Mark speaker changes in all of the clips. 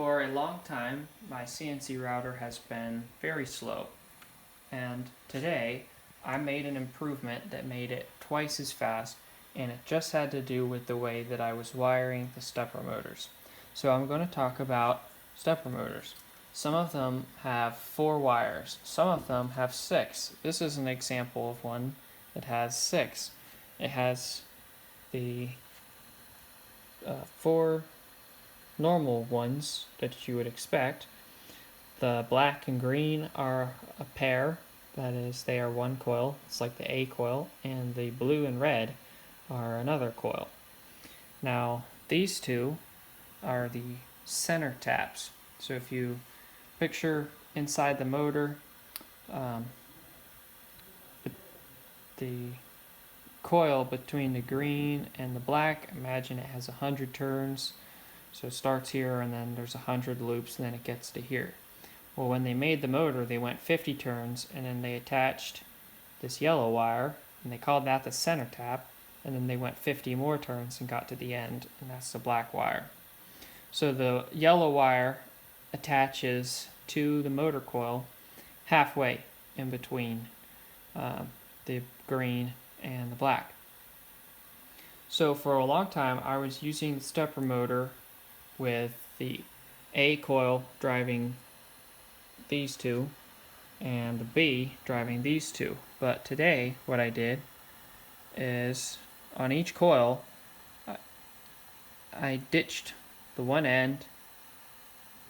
Speaker 1: For a long time, my CNC router has been very slow, and today I made an improvement that made it twice as fast, and it just had to do with the way that I was wiring the stepper motors. So I'm going to talk about stepper motors. Some of them have 4 wires, some of them have 6. This is an example of one that has 6. It has the 4 normal ones that you would expect. The black and green are a pair, that is, they are one coil, it's like the A coil, and the blue and red are another coil. Now, these two are the center taps. So if you picture inside the motor, the coil between the green and the black, imagine it has 100 turns. So it starts here and then there's 100 loops and then it gets to here. Well, when they made the motor, they went 50 turns and then they attached this yellow wire and they called that the center tap, and then they went 50 more turns and got to the end, and that's the black wire. So the yellow wire attaches to the motor coil halfway in between the green and the black. So for a long time I was using the stepper motor with the A coil driving these two and the B driving these two. But today what I did is on each coil I ditched the one end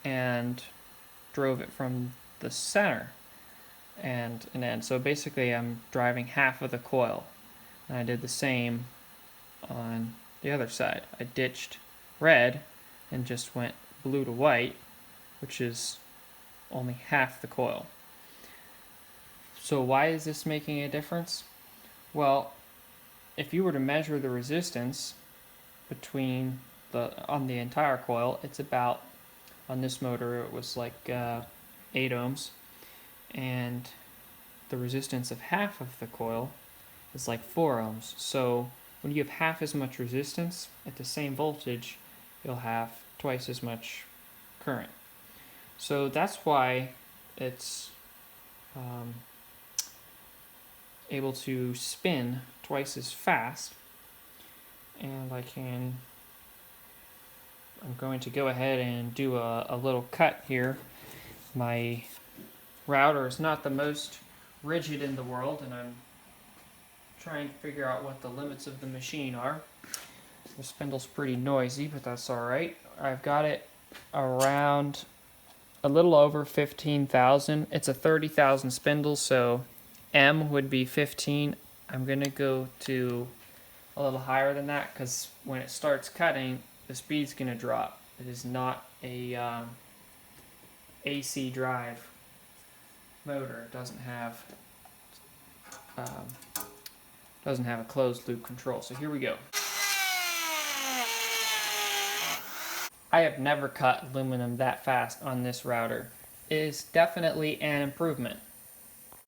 Speaker 1: and drove it from the center and an end. So basically I'm driving half of the coil, and I did the same on the other side. I ditched red and just went blue to white, which is only half the coil. So why is this making a difference? Well, if you were to measure the resistance between on the entire coil, it's about, on this motor it was like 8 ohms, and the resistance of half of the coil is like 4 ohms. So when you have half as much resistance at the same voltage, you'll have twice as much current. So that's why it's able to spin twice as fast. And I'm going to go ahead and do a little cut here. My router is not the most rigid in the world, and I'm trying to figure out what the limits of the machine are. The spindle's pretty noisy, but that's alright. I've got it around a little over 15,000. It's a 30,000 spindle, so M would be 15. I'm going to go to a little higher than that because when it starts cutting, the speed's going to drop. It is not a AC drive motor. It doesn't have a closed loop control. So here we go. I have never cut aluminum that fast on this router. It is definitely an improvement.